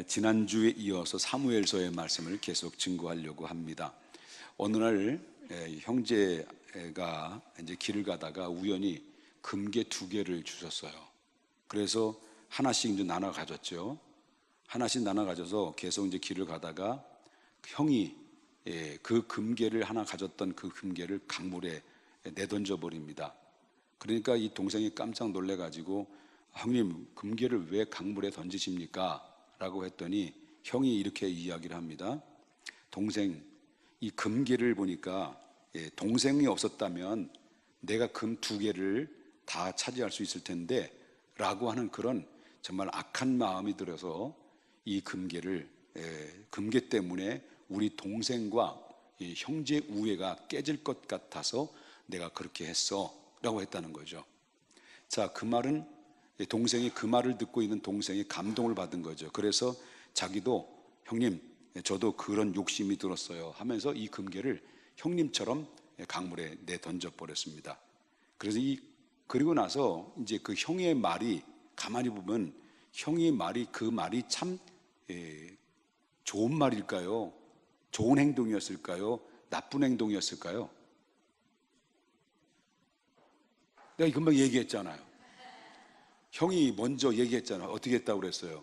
지난주에 이어서 사무엘서의 말씀을 계속 증거하려고 합니다. 어느 날 형제가 이제 길을 가다가 우연히 금괴 2개를 주셨어요. 그래서 하나씩 이제 나눠 가졌죠. 하나씩 나눠 가져서 계속 이제 길을 가다가 형이 그 금괴를 하나 가졌던 그 금괴를 강물에 내던져 버립니다. 그러니까 이 동생이 깜짝 놀래 가지고 형님, 금괴를 왜 강물에 던지십니까? 라고 했더니 형이 이렇게 이야기를 합니다. 동생, 이 금괴를 보니까 동생이 없었다면 내가 금 2개를 다 차지할 수 있을 텐데 라고 하는 그런 정말 악한 마음이 들어서 이 금괴를 금괴 때문에 우리 동생과 이 형제 우애가 깨질 것 같아서 내가 그렇게 했어 라고 했다는 거죠. 자, 그 말은 동생이, 그 말을 듣고 있는 동생이 감동을 받은 거죠. 그래서 자기도 형님, 저도 그런 욕심이 들었어요 하면서 이 금괴를 형님처럼 강물에 내 던져 버렸습니다. 그래서 그리고 나서 이제 그 형의 말이, 가만히 보면 형의 말이, 그 말이 참 좋은 말일까요? 좋은 행동이었을까요? 나쁜 행동이었을까요? 내가 금방 얘기했잖아요. 형이 먼저 얘기했잖아요. 어떻게 했다고 그랬어요?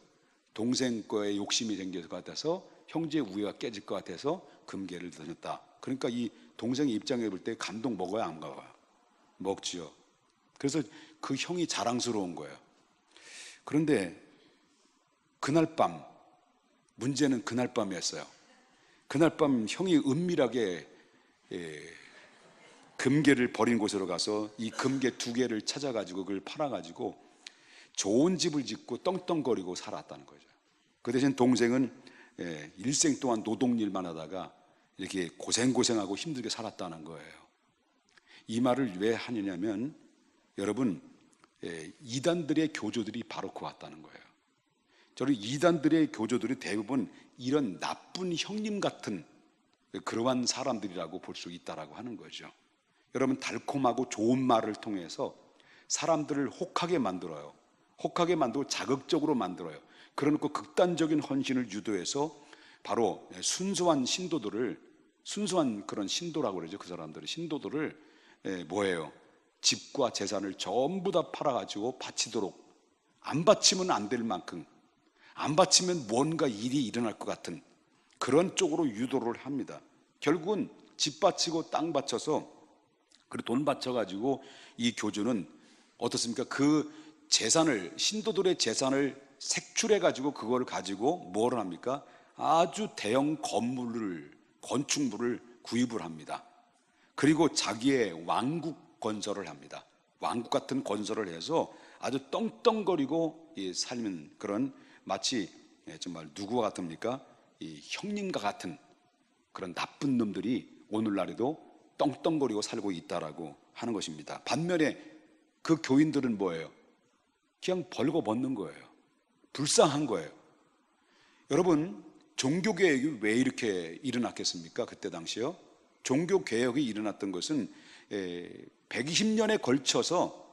동생 거에 욕심이 생길 것 같아서, 형제의 우애가 깨질 것 같아서 금괴를 던졌다. 그러니까 이 동생의 입장에 볼 때 감동 먹어요, 안 먹어요? 먹지요. 그래서 그 형이 자랑스러운 거예요. 그런데 그날 밤, 문제는 그날 밤이었어요. 그날 밤 형이 은밀하게 금괴를 버린 곳으로 가서 이 금괴 2개를 찾아가지고 그걸 팔아가지고 좋은 집을 짓고 떵떵거리고 살았다는 거죠. 그 대신 동생은 일생 동안 노동일만 하다가 이렇게 고생하고 힘들게 살았다는 거예요. 이 말을 왜 하느냐면, 여러분, 이단들의 교조들이 바로 그 왔다는 거예요. 저는 이단들의 교조들이 대부분 이런 나쁜 형님 같은 그러한 사람들이라고 볼 수 있다라고 하는 거죠. 여러분, 달콤하고 좋은 말을 통해서 사람들을 혹하게 만들어요. 혹하게 만들고 자극적으로 만들어요. 그러놓고 극단적인 헌신을 유도해서 바로 순수한 신도들을, 순수한 그런 신도라고 그러죠. 그 사람들은 신도들을 뭐예요? 집과 재산을 전부 다 팔아가지고 바치도록, 안 바치면 안 될 만큼, 안 바치면 뭔가 일이 일어날 것 같은 그런 쪽으로 유도를 합니다. 결국은 집 바치고 땅 바쳐서, 그리고 돈 바쳐가지고 이 교주는 어떻습니까? 그 재산을, 신도들의 재산을 색출해가지고 그걸 가지고 뭘 합니까? 아주 대형 건축물을 구입을 합니다. 그리고 자기의 왕국 건설을 합니다. 왕국 같은 건설을 해서 아주 떵떵거리고 살면, 그런 마치 정말 누구와 같습니까? 이 형님과 같은 그런 나쁜 놈들이 오늘날에도 떵떵거리고 살고 있다라고 하는 것입니다. 반면에 그 교인들은 뭐예요? 그냥 벌거벗는 거예요. 불쌍한 거예요. 여러분, 종교개혁이 왜 이렇게 일어났겠습니까? 그때 당시요. 종교개혁이 일어났던 것은 120년에 걸쳐서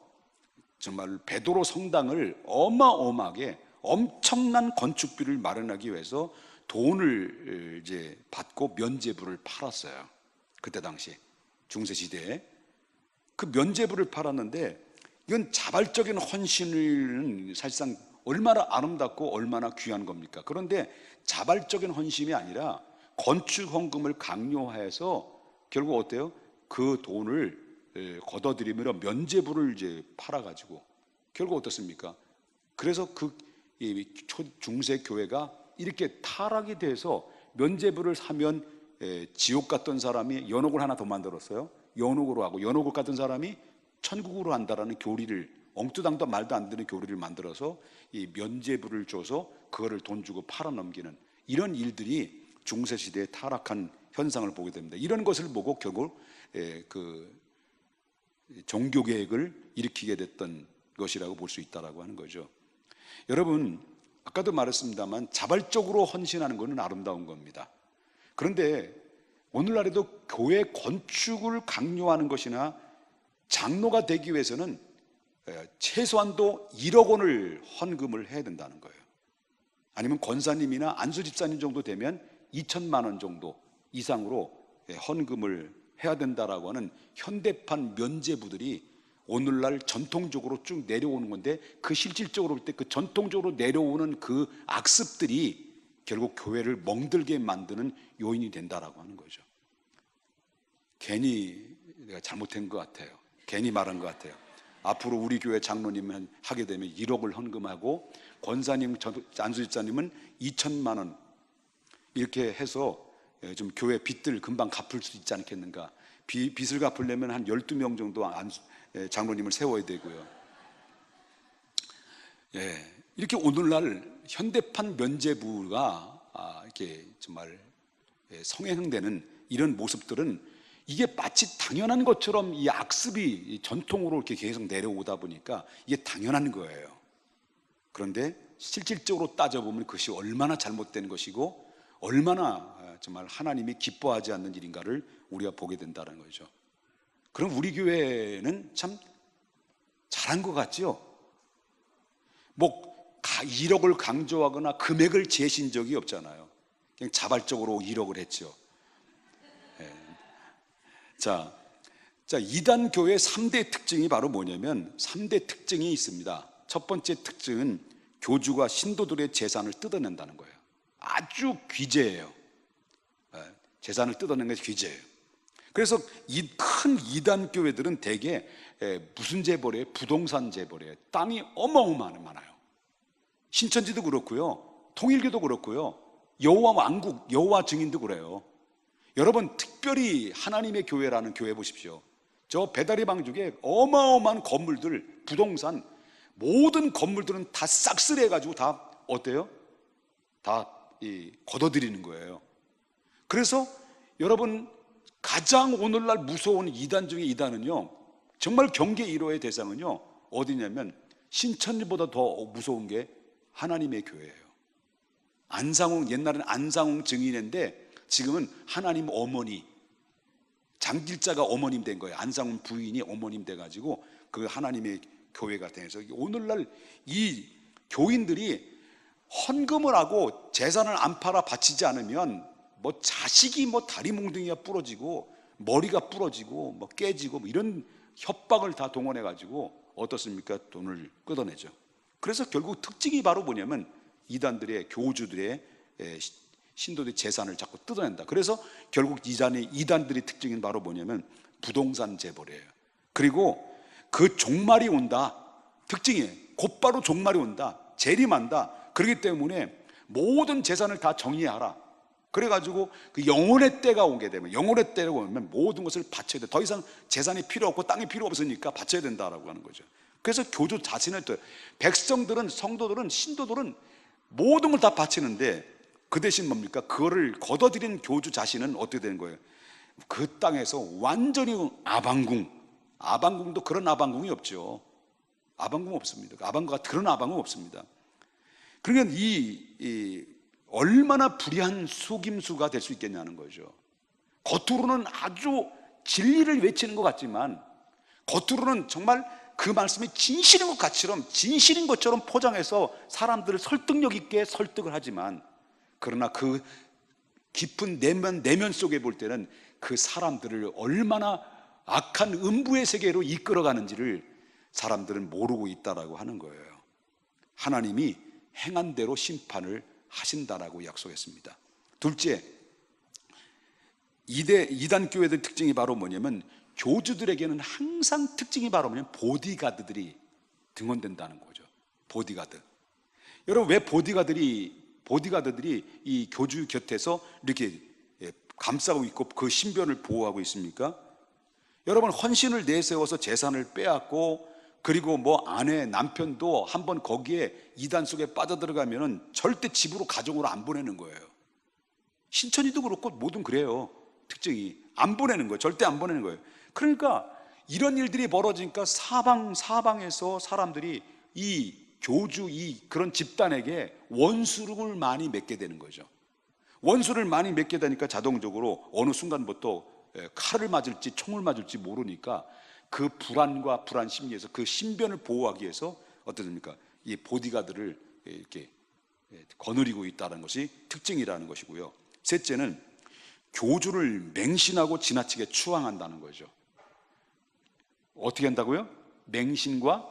정말 베드로 성당을 어마어마하게 엄청난 건축비를 마련하기 위해서 돈을 이제 받고 면죄부를 팔았어요. 그때 당시 중세시대에 그 면죄부를 팔았는데, 이건 자발적인 헌신은 사실상 얼마나 아름답고 얼마나 귀한 겁니까? 그런데 자발적인 헌신이 아니라 건축 헌금을 강요해서 결국 어때요? 그 돈을 걷어들이며 면죄부를 이제 팔아가지고 결국 어떻습니까? 그래서 그 중세 교회가 이렇게 타락이 돼서 면죄부를 사면 지옥 갔던 사람이 연옥을 하나 더 만들었어요. 연옥으로 하고, 연옥을 갔던 사람이 천국으로 한다라는 교리를, 엉뚱당도 말도 안 되는 교리를 만들어서 이 면죄부를 줘서 그거를 돈 주고 팔아넘기는 이런 일들이 중세시대에 타락한 현상을 보게 됩니다. 이런 것을 보고 결국 그 종교개혁을 일으키게 됐던 것이라고 볼 수 있다고 하는 거죠. 여러분, 아까도 말했습니다만 자발적으로 헌신하는 것은 아름다운 겁니다. 그런데 오늘날에도 교회 건축을 강요하는 것이나 장로가 되기 위해서는 최소한도 1억 원을 헌금을 해야 된다는 거예요. 아니면 권사님이나 안수 집사님 정도 되면 2천만 원 정도 이상으로 헌금을 해야 된다라고 하는 현대판 면죄부들이 오늘날 전통적으로 쭉 내려오는 건데, 그 실질적으로 볼 때 그 전통적으로 내려오는 그 악습들이 결국 교회를 멍들게 만드는 요인이 된다라고 하는 거죠. 괜히 내가 잘못한 것 같아요. 괜히 말한 것 같아요. 앞으로 우리 교회 장로님은 하게 되면 1억을 헌금하고, 권사님, 안수집사님은 2천만 원 이렇게 해서 좀 교회 빚들 금방 갚을 수 있지 않겠는가. 빚을 갚으려면 한 12명 정도 장로님을 세워야 되고요. 이렇게 오늘날 현대판 면죄부가 이렇게 정말 성행되는 이런 모습들은, 이게 마치 당연한 것처럼 이 악습이 전통으로 이렇게 계속 내려오다 보니까 이게 당연한 거예요. 그런데 실질적으로 따져보면 그것이 얼마나 잘못된 것이고 얼마나 정말 하나님이 기뻐하지 않는 일인가를 우리가 보게 된다는 거죠. 그럼 우리 교회는 참 잘한 것 같죠? 뭐 1억을 강조하거나 금액을 재신 적이 없잖아요. 그냥 자발적으로 1억을 했죠. 자, 이단 교회의 3대 특징이 바로 뭐냐면, 3대 특징이 있습니다. 첫 번째 특징은 교주가 신도들의 재산을 뜯어낸다는 거예요. 아주 귀재예요. 재산을 뜯어내는 것이 귀재예요. 그래서 이 큰 이단 교회들은 대개 무슨 재벌이에요? 부동산 재벌이에요. 땅이 어마어마하게 많아요. 신천지도 그렇고요, 통일교도 그렇고요, 여호와 왕국, 여호와 증인도 그래요. 여러분, 특별히 하나님의 교회라는 교회 보십시오. 저 배다리 방죽에 어마어마한 건물들, 부동산, 모든 건물들은 다 싹쓸이 해가지고 다 어때요? 다 걷어들이는 거예요. 그래서 여러분, 가장 오늘날 무서운 이단 중에 이단은요, 정말 경계 1호의 대상은요 어디냐면, 신천지보다 더 무서운 게 하나님의 교회예요. 안상홍, 옛날에는 안상홍 증인인데 지금은 하나님 어머니, 장길자가 어머님 된 거예요. 안상홍 부인이 어머님 돼가지고 그 하나님의 교회가 돼서, 오늘날 이 교인들이 헌금을 하고 재산을 안 팔아 바치지 않으면 뭐 자식이 뭐 다리 몽둥이가 부러지고 머리가 부러지고 뭐 깨지고 뭐 이런 협박을 다 동원해가지고 어떻습니까? 돈을 끄어내죠. 그래서 결국 특징이 바로 뭐냐면, 이단들의, 교주들의 신도들의 재산을 자꾸 뜯어낸다. 그래서 결국 이단들의 특징은 바로 뭐냐면 부동산 재벌이에요. 그리고 그 종말이 온다. 특징이에요. 곧바로 종말이 온다. 재림한다. 그렇기 때문에 모든 재산을 다 정리하라. 그래가지고 그 영혼의 때가 오게 되면, 영혼의 때가 오면 모든 것을 바쳐야 돼. 더 이상 재산이 필요 없고 땅이 필요 없으니까 바쳐야 된다라고 하는 거죠. 그래서 교주 자신을 또, 백성들은, 성도들은, 신도들은 모든 걸 다 바치는데, 그 대신 뭡니까? 그거를 걷어들인 교주 자신은 어떻게 되는 거예요? 그 땅에서 완전히 아방궁도 그런 아방궁이 없죠. 아방궁 없습니다. 그런 아방궁 없습니다. 그러니까 얼마나 불의한 속임수가 될 수 있겠냐는 거죠. 겉으로는 아주 진리를 외치는 것 같지만, 겉으로는 정말 그 말씀이 진실인 것처럼 포장해서 사람들을 설득력 있게 설득을 하지만, 그러나 그 깊은 내면 속에 볼 때는 그 사람들을 얼마나 악한 음부의 세계로 이끌어가는지를 사람들은 모르고 있다라고 하는 거예요. 하나님이 행한 대로 심판을 하신다라고 약속했습니다. 둘째, 이단 교회들 특징이 바로 뭐냐면, 교주들에게는 항상 특징이 바로 뭐냐면 보디가드들이 등원된다는 거죠. 보디가드. 여러분, 왜 보디가드들이 이 교주 곁에서 이렇게 감싸고 있고 그 신변을 보호하고 있습니까? 여러분, 헌신을 내세워서 재산을 빼앗고, 그리고 뭐 아내, 남편도 한번 거기에 이단 속에 빠져들어가면은 절대 집으로, 가정으로 안 보내는 거예요. 신천지도 그렇고 뭐든 그래요. 특징이 안 보내는 거예요. 절대 안 보내는 거예요. 그러니까 이런 일들이 벌어지니까 사방에서 사람들이 이 교주, 그런 집단에게 원수를 많이 맺게 되는 거죠. 원수를 많이 맺게 되니까 자동적으로 어느 순간부터 칼을 맞을지 총을 맞을지 모르니까 그 불안과 불안 심리에서 그 신변을 보호하기 위해서 어떻습니까? 이 보디가드를 이렇게 거느리고 있다는 것이 특징이라는 것이고요. 셋째는 교주를 맹신하고 지나치게 추앙한다는 거죠. 어떻게 한다고요? 맹신과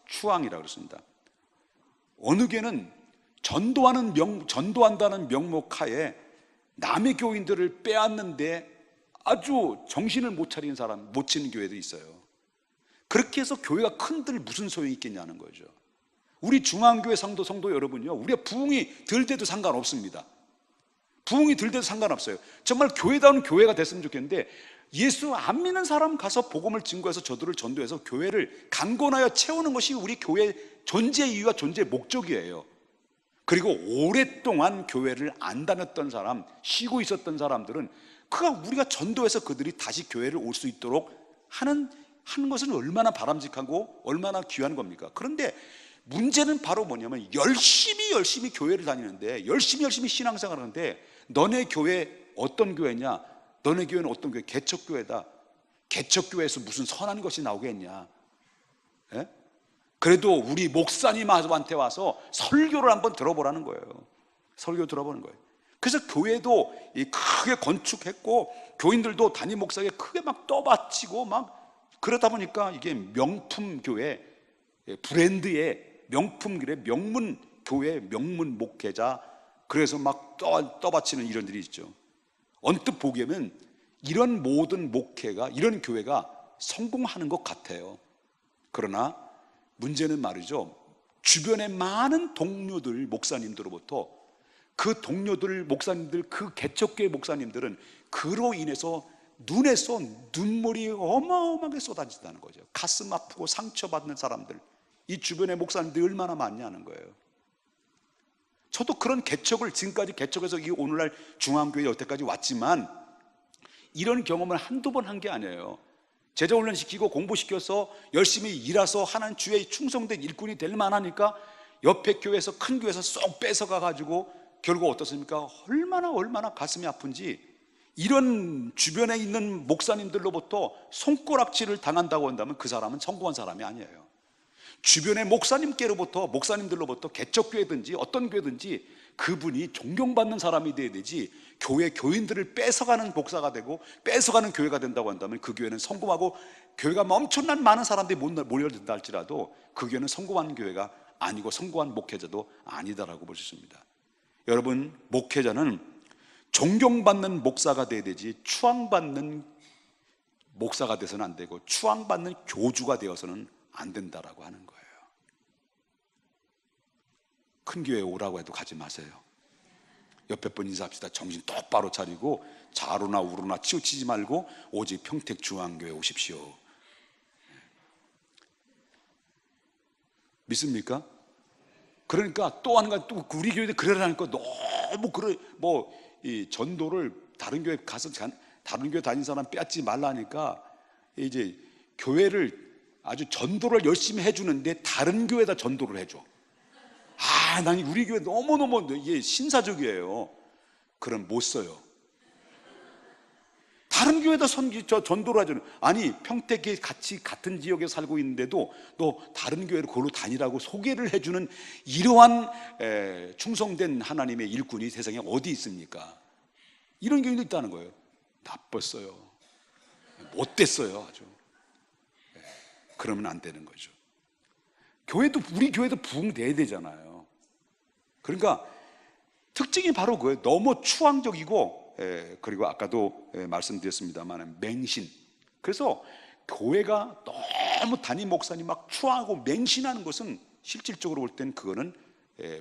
추앙이라고 그랬습니다. 어느 교회는 전도한다는 명목 하에 남의 교인들을 빼앗는데 아주 정신을 못 차리는 사람, 못 치는 교회도 있어요. 그렇게 해서 교회가 큰들 무슨 소용이 있겠냐는 거죠. 우리 중앙교회 성도 여러분요, 우리가 부흥이 덜 돼도 상관없습니다. 부흥이 덜 돼도 상관없어요. 정말 교회다운 교회가 됐으면 좋겠는데, 예수 안 믿는 사람 가서 복음을 증거해서 저들을 전도해서 교회를 강건하여 채우는 것이 우리 교회의 존재 이유와 존재 목적이에요. 그리고 오랫동안 교회를 안 다녔던 사람, 쉬고 있었던 사람들은 우리가 전도해서 그들이 다시 교회를 올 수 있도록 하는 것은 얼마나 바람직하고 얼마나 귀한 겁니까? 그런데 문제는 바로 뭐냐면 열심히 교회를 다니는데, 열심히 신앙생활을 하는데, 너네 교회 어떤 교회냐? 너네 교회는 어떤 교회? 개척교회다. 개척교회에서 무슨 선한 것이 나오겠냐? 예? 그래도 우리 목사님한테 와서 설교를 한번 들어보라는 거예요. 설교 들어보는 거예요. 그래서 교회도 크게 건축했고, 교인들도 담임 목사에게 크게 막 떠받치고 막, 그러다 보니까 이게 명품 교회, 브랜드의 명품 교회, 명문 교회, 명문 목회자, 그래서 막 떠받치는 이런 일이 있죠. 언뜻 보기에는 이런 모든 목회가, 이런 교회가 성공하는 것 같아요. 그러나 문제는 말이죠, 주변의 많은 동료들, 목사님들로부터 그 동료들, 목사님들, 그 개척교회 목사님들은 그로 인해서 눈에서 눈물이 어마어마하게 쏟아진다는 거죠. 가슴 아프고 상처받는 사람들, 이 주변의 목사님들이 얼마나 많냐는 거예요. 저도 그런 개척을 지금까지 개척해서 오늘날 중앙교회 여태까지 왔지만, 이런 경험을 한두 번 한 게 아니에요. 제자훈련 시키고 공부시켜서 열심히 일해서 하나님 주에 충성된 일꾼이 될 만하니까 옆에 교회에서, 큰 교회에서 쏙 뺏어가 가지고 결국 어떻습니까? 얼마나 가슴이 아픈지, 이런 주변에 있는 목사님들로부터 손가락질을 당한다고 한다면 그 사람은 성공한 사람이 아니에요. 주변의 목사님들로부터 개척교회든지 어떤 교회든지 그분이 존경받는 사람이 돼야 되지, 교회 교인들을 뺏어가는 목사가 되고 뺏어가는 교회가 된다고 한다면 그 교회는 성공하고, 교회가 엄청난 많은 사람들이 몰려든다 할지라도 그 교회는 성공한 교회가 아니고 성공한 목회자도 아니다라고 볼 수 있습니다. 여러분, 목회자는 존경받는 목사가 돼야 되지 추앙받는 목사가 돼서는 안 되고 추앙받는 교주가 되어서는 안 된다라고 하는 거예요. 큰 교회에 오라고 해도 가지 마세요. 옆에 분 인사합시다. 정신 똑바로 차리고 좌로나 우로나 치우치지 말고 오직 평택중앙교회 오십시오. 믿습니까? 그러니까 또 한 가지, 또 우리 교회도 그러라니까 너무 이 전도를 다른 교회 가서 다른 교회 다닌 사람 빼앗지 말라니까 이제 교회를 아주 전도를 열심히 해주는데 다른 교회에다 전도를 해줘. 난 우리 교회 너무너무 이게 신사적이에요. 그럼 못 써요. 다른 교회에다 전도를 하죠. 아니, 평택에 같은 지역에 살고 있는데도 너 다른 교회로 그걸로 다니라고 소개를 해주는 이러한 충성된 하나님의 일꾼이 세상에 어디 있습니까? 이런 교회도 있다는 거예요. 나빴어요. 못됐어요. 아주. 그러면 안 되는 거죠. 우리 교회도 부흥돼야 되잖아요. 그러니까 특징이 바로 그거예요. 너무 추앙적이고, 그리고 아까도 말씀드렸습니다만 맹신. 그래서 교회가 너무 담임 목사님 막 추앙하고 맹신하는 것은 실질적으로 볼 땐 그거는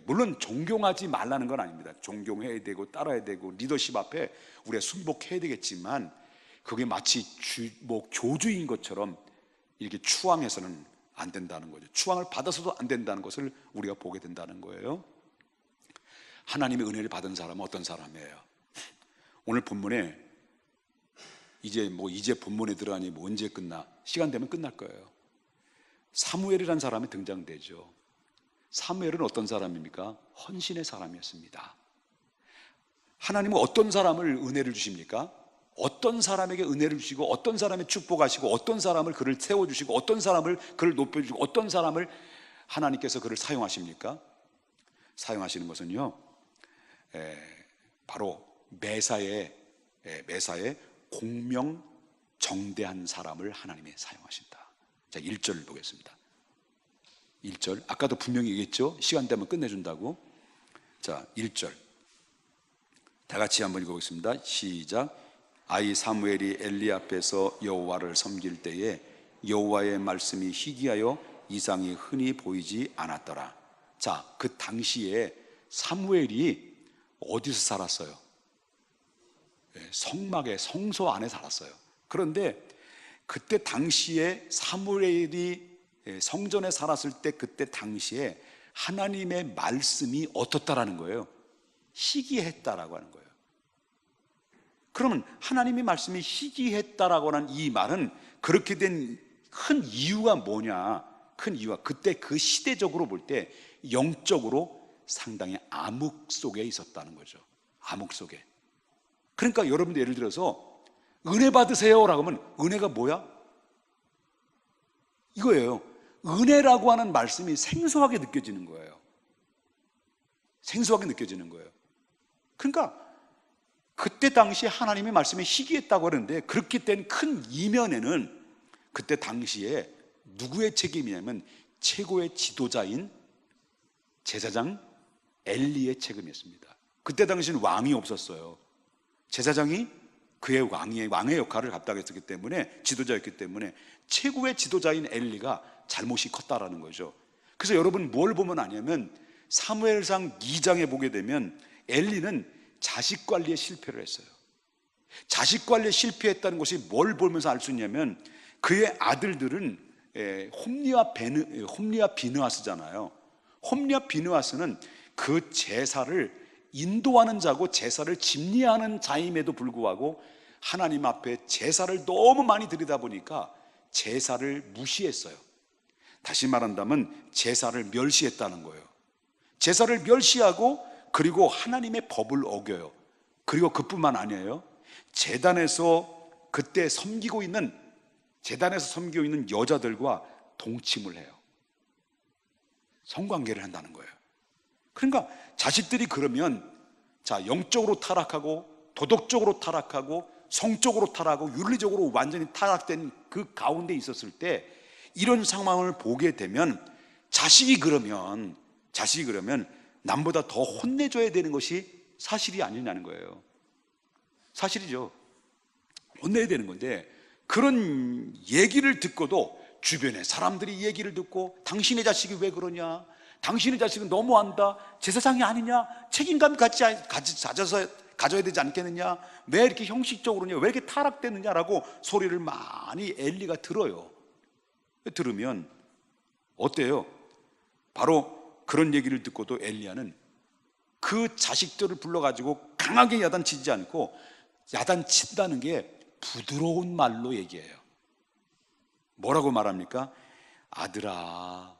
물론 존경하지 말라는 건 아닙니다. 존경해야 되고 따라야 되고 리더십 앞에 우리가 순복해야 되겠지만, 그게 마치 교주인 것처럼 이렇게 추앙해서는 안 된다는 거죠. 추앙을 받아서도 안 된다는 것을 우리가 보게 된다는 거예요. 하나님의 은혜를 받은 사람은 어떤 사람이에요? 오늘 본문에 이제 본문에 들어가니 언제 끝나? 시간 되면 끝날 거예요. 사무엘이라는 사람이 등장되죠. 사무엘은 어떤 사람입니까? 헌신의 사람이었습니다. 하나님은 어떤 사람을 은혜를 주십니까? 어떤 사람에게 은혜를 주시고 어떤 사람을 축복하시고 어떤 사람을 그를 세워주시고 어떤 사람을 그를 높여주시고 어떤 사람을 하나님께서 그를 사용하십니까? 사용하시는 것은요, 바로 매사에 공명정대한 사람을 하나님이 사용하신다. 자, 1절 보겠습니다. 1절, 아까도 분명히 얘기했죠? 시간 되면 끝내준다고. 자, 1절 다 같이 한번 읽어보겠습니다. 시작. 아이 사무엘이 엘리 앞에서 여호와를 섬길 때에 여호와의 말씀이 희귀하여 이상이 흔히 보이지 않았더라. 자, 그 당시에 사무엘이 어디서 살았어요? 성막의 성소 안에 살았어요. 그런데 그때 당시에 사무엘이 성전에 살았을 때 그때 당시에 하나님의 말씀이 어떻다라는 거예요? 희귀했다라고 하는 거예요. 그러면 하나님의 말씀이 희귀했다라고 하는 이 말은 그렇게 된 큰 이유가 뭐냐? 큰 이유가 그때 그 시대적으로 볼 때 영적으로 상당히 암흑 속에 있었다는 거죠. 암흑 속에. 그러니까 여러분들 예를 들어서 은혜 받으세요 라고 하면 은혜가 뭐야? 이거예요. 은혜라고 하는 말씀이 생소하게 느껴지는 거예요. 생소하게 느껴지는 거예요. 그러니까 그때 당시에 하나님의 말씀이 희귀했다고 하는데 그렇게 된 큰 이면에는 그때 당시에 누구의 책임이냐면 최고의 지도자인 제사장 엘리의 책임이었습니다. 그때 당시에는 왕이 없었어요. 제사장이 그의 왕의 역할을 감당했기 때문에, 지도자였기 때문에 최고의 지도자인 엘리가 잘못이 컸다라는 거죠. 그래서 여러분 뭘 보면 아냐면 사무엘상 2장에 보게 되면 엘리는 자식 관리에 실패를 했어요. 자식 관리에 실패했다는 것이 뭘 보면서 알 수 있냐면 그의 아들들은 홈리와 비느하스잖아요. 홈리와 비느하스는 그 제사를 인도하는 자고 제사를 집리하는 자임에도 불구하고 하나님 앞에 제사를 너무 많이 드리다 보니까 제사를 무시했어요. 다시 말한다면 제사를 멸시했다는 거예요. 제사를 멸시하고 그리고 하나님의 법을 어겨요. 그리고 그뿐만 아니에요. 제단에서 섬기고 있는 여자들과 동침을 해요. 성관계를 한다는 거예요. 그러니까 자식들이 그러면 자, 영적으로 타락하고 도덕적으로 타락하고 성적으로 타락하고 윤리적으로 완전히 타락된 그 가운데 있었을 때 이런 상황을 보게 되면 자식이 그러면 남보다 더 혼내줘야 되는 것이 사실이 아니냐는 거예요. 사실이죠. 혼내야 되는 건데 그런 얘기를 듣고도 주변에 사람들이 얘기를 듣고 당신의 자식이 왜 그러냐, 당신의 자식은 너무한다, 제사장이 아니냐, 책임감 가져야 되지 않겠느냐, 왜 이렇게 형식적으로냐, 왜 이렇게 타락됐느냐라고 소리를 많이 엘리가 들어요. 들으면 어때요? 바로 그런 얘기를 듣고도 엘리야는 그 자식들을 불러가지고 강하게 야단치지 않고, 야단친다는 게 부드러운 말로 얘기해요. 뭐라고 말합니까? 아들아,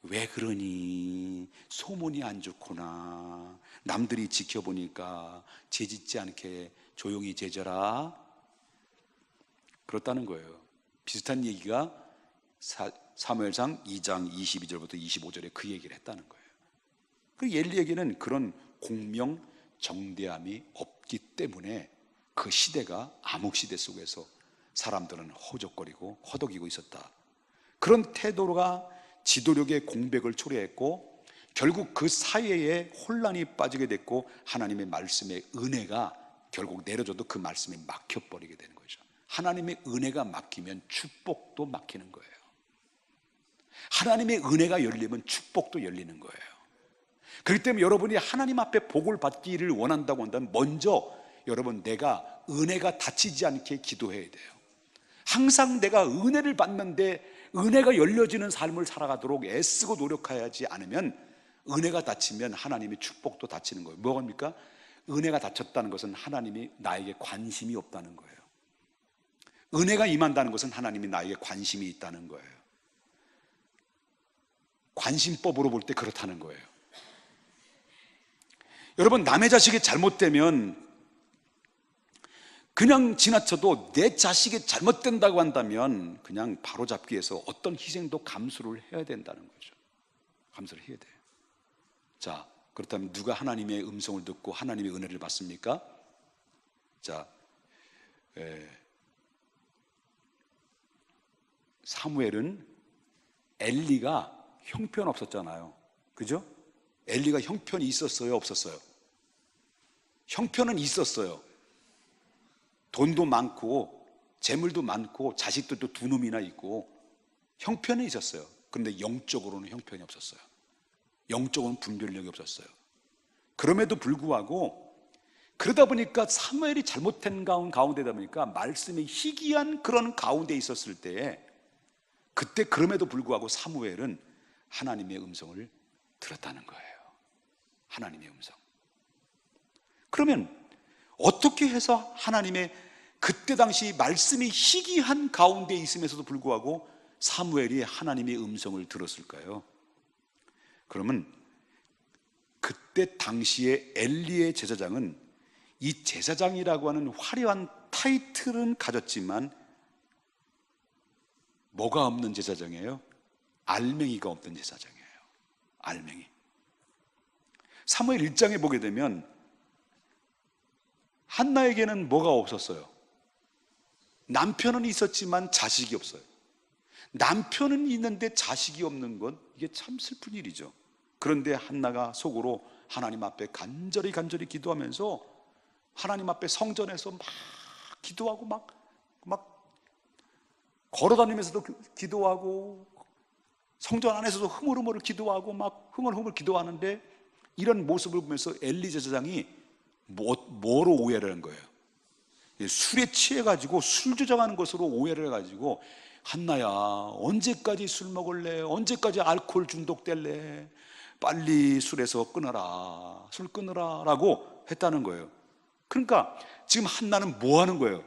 왜 그러니? 소문이 안 좋구나. 남들이 지켜보니까 죄짓지 않게 조용히 제져라. 그렇다는 거예요. 비슷한 얘기가 사무엘상 2장 22절부터 25절에 그 얘기를 했다는 거예요. 그 엘리에게는 그런 공명 정대함이 없기 때문에 그 시대가 암흑시대 속에서 사람들은 허우적거리고 허덕이고 있었다. 그런 태도가 지도력의 공백을 초래했고 결국 그 사회에 혼란이 빠지게 됐고 하나님의 말씀의 은혜가 결국 내려져도 그 말씀이 막혀버리게 되는 거죠. 하나님의 은혜가 막히면 축복도 막히는 거예요. 하나님의 은혜가 열리면 축복도 열리는 거예요. 그렇기 때문에 여러분이 하나님 앞에 복을 받기를 원한다고 한다면 먼저 여러분, 내가 은혜가 닫히지 않게 기도해야 돼요. 항상 내가 은혜를 받는데 은혜가 열려지는 삶을 살아가도록 애쓰고 노력하지 않으면 은혜가 닫히면 하나님의 축복도 닫히는 거예요. 뭐입니까? 은혜가 닫혔다는 것은 하나님이 나에게 관심이 없다는 거예요. 은혜가 임한다는 것은 하나님이 나에게 관심이 있다는 거예요. 관심법으로 볼 때 그렇다는 거예요. 여러분, 남의 자식이 잘못되면 그냥 지나쳐도 내 자식이 잘못된다고 한다면 그냥 바로잡기 위해서 어떤 희생도 감수를 해야 된다는 거죠. 감수를 해야 돼요. 자, 그렇다면 누가 하나님의 음성을 듣고 하나님의 은혜를 받습니까? 자, 사무엘은 엘리가 형편없었잖아요. 그죠? 엘리가 형편이 있었어요, 없었어요? 형편은 있었어요. 돈도 많고 재물도 많고 자식들도 두 놈이나 있고 형편은 있었어요. 그런데 영적으로는 형편이 없었어요. 영적으로는 분별력이 없었어요. 그럼에도 불구하고 그러다 보니까 사무엘이 잘못된 가운데다 보니까 말씀이 희귀한 그런 가운데 있었을 때에 그때 그럼에도 불구하고 사무엘은 하나님의 음성을 들었다는 거예요. 하나님의 음성. 그러면 어떻게 해서 하나님의 그때 당시 말씀이 희귀한 가운데 있음에서도 불구하고 사무엘이 하나님의 음성을 들었을까요? 그러면 그때 당시에 엘리의 제사장은 이 제사장이라고 하는 화려한 타이틀은 가졌지만 뭐가 없는 제사장이에요? 알맹이가 없던 제사장이에요. 알맹이. 사무엘 1장에 보게 되면 한나에게는 뭐가 없었어요? 남편은 있었지만 자식이 없어요. 남편은 있는데 자식이 없는 건 이게 참 슬픈 일이죠. 그런데 한나가 속으로 하나님 앞에 간절히 기도하면서 하나님 앞에 성전에서 막 기도하고 막 걸어다니면서도 기도하고 성전 안에서도 흐물흐물 기도하고 막 흥얼흥얼 기도하는데 이런 모습을 보면서 엘리 제사장이 뭐로 오해를 한 거예요? 술에 취해가지고 술 주정하는 것으로 오해를 해가지고 한나야 언제까지 술 먹을래? 언제까지 알코올 중독될래? 빨리 술에서 끊어라. 술 끊어라 라고 했다는 거예요. 그러니까 지금 한나는 뭐 하는 거예요?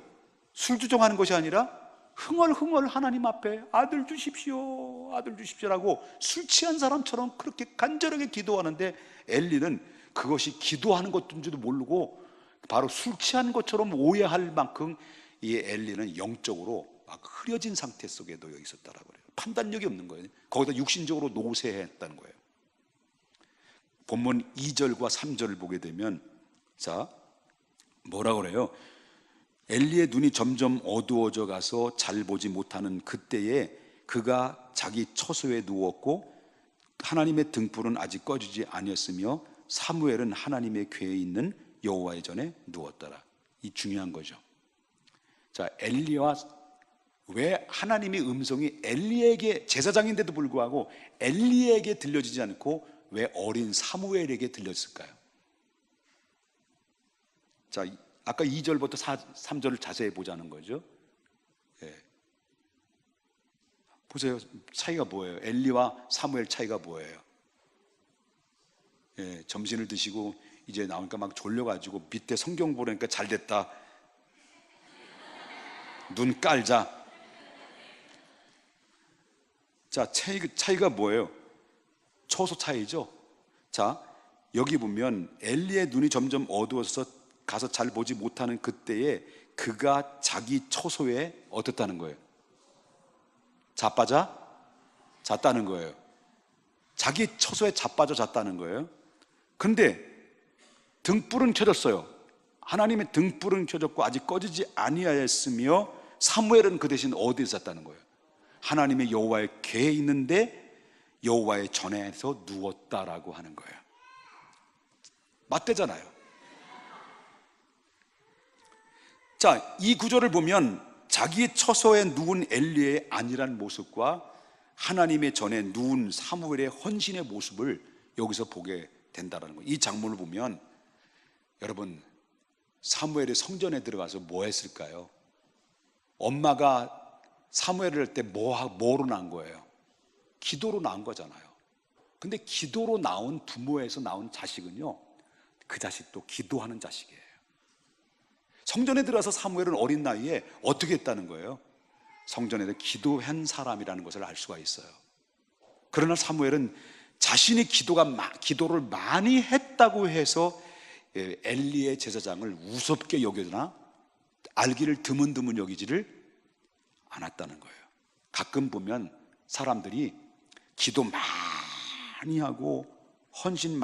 술 주정하는 것이 아니라 흥얼흥얼 하나님 앞에 아들 주십시오, 아들 주십시오라고 술 취한 사람처럼 그렇게 간절하게 기도하는데 엘리는 그것이 기도하는 것인지도 모르고 바로 술 취한 것처럼 오해할 만큼 이 엘리는 영적으로 막 흐려진 상태 속에 놓여 있었다라고 그래요. 판단력이 없는 거예요. 거기다 육신적으로 노쇠했다는 거예요. 본문 2절과 3절을 보게 되면 자 뭐라고 그래요? 엘리의 눈이 점점 어두워져 가서 잘 보지 못하는 그때에 그가 자기 처소에 누웠고 하나님의 등불은 아직 꺼지지 아니었으며 사무엘은 하나님의 궤에 있는 여호와의 전에 누웠더라. 이 중요한 거죠. 자, 엘리와 왜 하나님의 음성이 엘리에게 제사장인데도 불구하고 엘리에게 들려지지 않고 왜 어린 사무엘에게 들렸을까요? 자, 아까 2절부터 3절을 자세히 보자는 거죠. 예. 보세요. 차이가 뭐예요? 엘리와 사무엘 차이가 뭐예요? 예, 점심을 드시고 이제 나오니까 막 졸려가지고 밑에 성경 보려니까 잘 됐다. 눈 깔자. 자, 차이가 뭐예요? 초소 차이죠. 자, 여기 보면 엘리의 눈이 점점 어두워서 가서 잘 보지 못하는 그때에 그가 자기 처소에 어떻다는 거예요? 자빠져 잤다는 거예요. 자기 처소에 자빠져 잤다는 거예요. 그런데 등불은 켜졌어요. 하나님의 등불은 켜졌고 아직 꺼지지 아니하였으며 사무엘은 그 대신 어디에 잤다는 거예요? 하나님의 여호와의 궤에 있는데 여호와의 전에서 누웠다라고 하는 거예요. 맞대잖아요. 자, 이 구절을 보면 자기의 처소에 누운 엘리의 안일한 모습과 하나님의 전에 누운 사무엘의 헌신의 모습을 여기서 보게 된다는 거예요. 이 장면을 보면 여러분 사무엘이 성전에 들어가서 뭐 했을까요? 엄마가 사무엘을 할 때 뭐로 낳은 거예요? 기도로 낳은 거잖아요. 근데 기도로 나온 부모에서 나온 자식은요, 그 자식도 기도하는 자식이에요. 성전에 들어가서 사무엘은 어린 나이에 어떻게 했다는 거예요? 성전에서 기도한 사람이라는 것을 알 수가 있어요. 그러나 사무엘은 자신이 기도를 많이 했다고 해서 엘리의 제사장을 우습게 여기거나 알기를 드문드문 여기지를 않았다는 거예요. 가끔 보면 사람들이 기도 많이 하고 헌신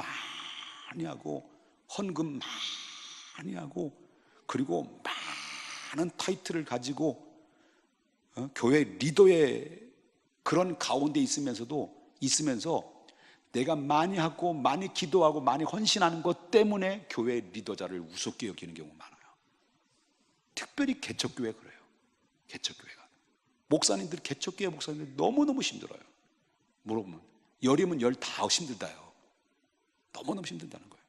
많이 하고 헌금 많이 하고 그리고 많은 타이틀을 가지고 교회 리더의 그런 가운데 있으면서 내가 많이 하고 많이 기도하고 많이 헌신하는 것 때문에 교회 리더자를 우습게 여기는 경우가 많아요. 특별히 개척교회 그래요. 개척교회가 목사님들, 개척교회 목사님들 너무너무 힘들어요. 물어보면 열이면 열 다 힘들다요. 너무너무 힘들다는 거예요.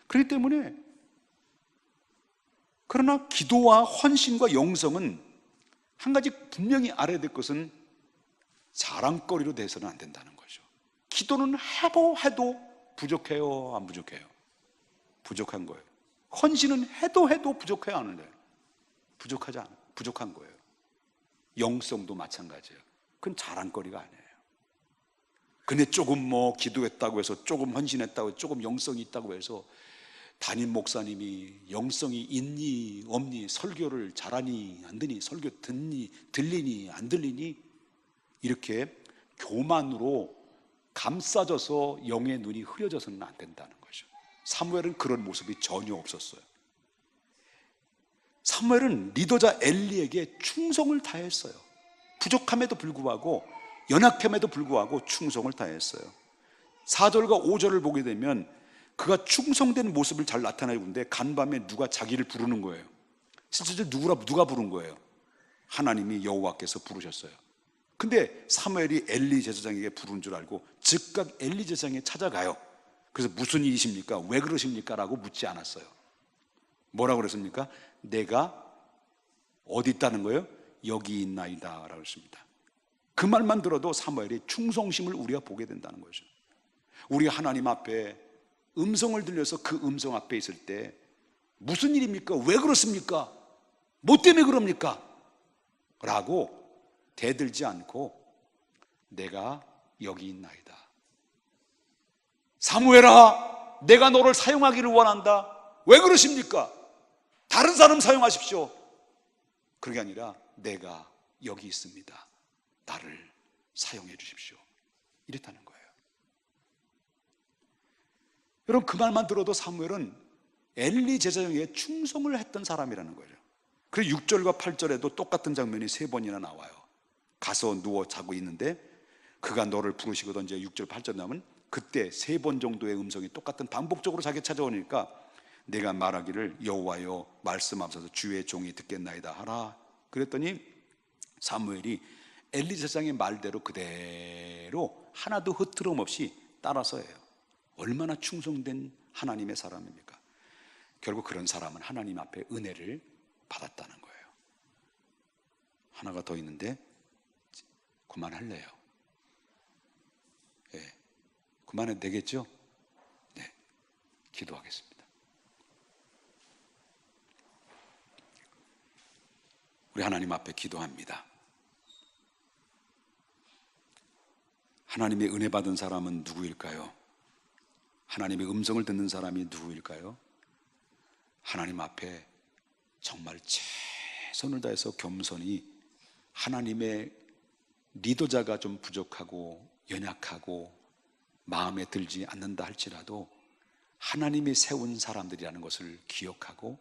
그렇기 때문에 그러나 기도와 헌신과 영성은 한 가지 분명히 알아야 될 것은 자랑거리로 돼서는 안 된다는 거죠. 기도는 해도 부족해요, 안 부족해요? 부족한 거예요. 헌신은 해도 부족해요, 안 해요? 부족한 거예요. 영성도 마찬가지예요. 그건 자랑거리가 아니에요. 근데 조금 기도했다고 해서, 조금 헌신했다고 해서, 조금 영성이 있다고 해서 담임 목사님이 영성이 있니 없니, 설교를 잘하니 안 듣니, 설교 들리니 안 들리니, 이렇게 교만으로 감싸져서 영의 눈이 흐려져서는 안 된다는 거죠. 사무엘은 그런 모습이 전혀 없었어요. 사무엘은 리더자 엘리에게 충성을 다했어요. 부족함에도 불구하고, 연약함에도 불구하고 충성을 다했어요. 4절과 5절을 보게 되면 그가 충성된 모습을 잘 나타내고 있는데, 간밤에 누가 자기를 부르는 거예요. 실제로 누가 부른 거예요? 하나님이 여호와께서 부르셨어요. 근데 사무엘이 엘리 제사장에게 부른 줄 알고 즉각 엘리 제사장에 찾아가요. 그래서 무슨 일이십니까? 왜 그러십니까? 라고 묻지 않았어요. 뭐라고 그랬습니까? 내가 어디 있다는 거예요? 여기 있나이다 라고 했습니다. 그 말만 들어도 사무엘의 충성심을 우리가 보게 된다는 거죠. 우리가 하나님 앞에 음성을 들려서 그 음성 앞에 있을 때 무슨 일입니까? 왜 그렇습니까? 뭐 때문에 그럽니까? 라고 대들지 않고 내가 여기 있나이다. 사무엘아, 내가 너를 사용하기를 원한다. 왜 그러십니까? 다른 사람 사용하십시오. 그게 아니라 내가 여기 있습니다. 나를 사용해 주십시오. 이랬다는 거예요. 여러분, 그 말만 들어도 사무엘은 엘리 제사장에게 충성을 했던 사람이라는 거예요. 그리고 6절과 8절에도 똑같은 장면이 3번이나 나와요. 가서 누워 자고 있는데 그가 너를 부르시거든. 이제 6절 8절 나오면 그때 3번 정도의 음성이 똑같은 반복적으로 자기 찾아오니까 내가 말하기를 여호와여 말씀하소서 주의 종이 듣겠나이다 하라. 그랬더니 사무엘이 엘리 제사장의 말대로 그대로 하나도 흐트럼 없이 따라서 해요. 얼마나 충성된 하나님의 사람입니까? 결국 그런 사람은 하나님 앞에 은혜를 받았다는 거예요. 하나가 더 있는데 그만할래요. 예, 그만해도 되겠죠? 네, 기도하겠습니다. 우리 하나님 앞에 기도합니다. 하나님의 은혜 받은 사람은 누구일까요? 하나님의 음성을 듣는 사람이 누구일까요? 하나님 앞에 정말 최선을 다해서 겸손히 하나님의 리더자가 좀 부족하고 연약하고 마음에 들지 않는다 할지라도 하나님이 세운 사람들이라는 것을 기억하고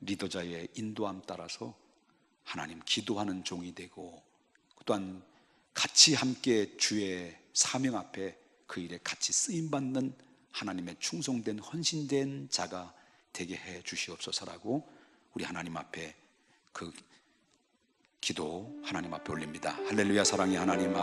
리더자의 인도함 따라서 하나님 기도하는 종이 되고, 또한 같이 함께 주의 사명 앞에 그 일에 같이 쓰임받는 하나님의 충성된 헌신된 자가 되게 해 주시옵소서라고 우리 하나님 앞에 그 기도 하나님 앞에 올립니다. 할렐루야. 사랑의 하나님,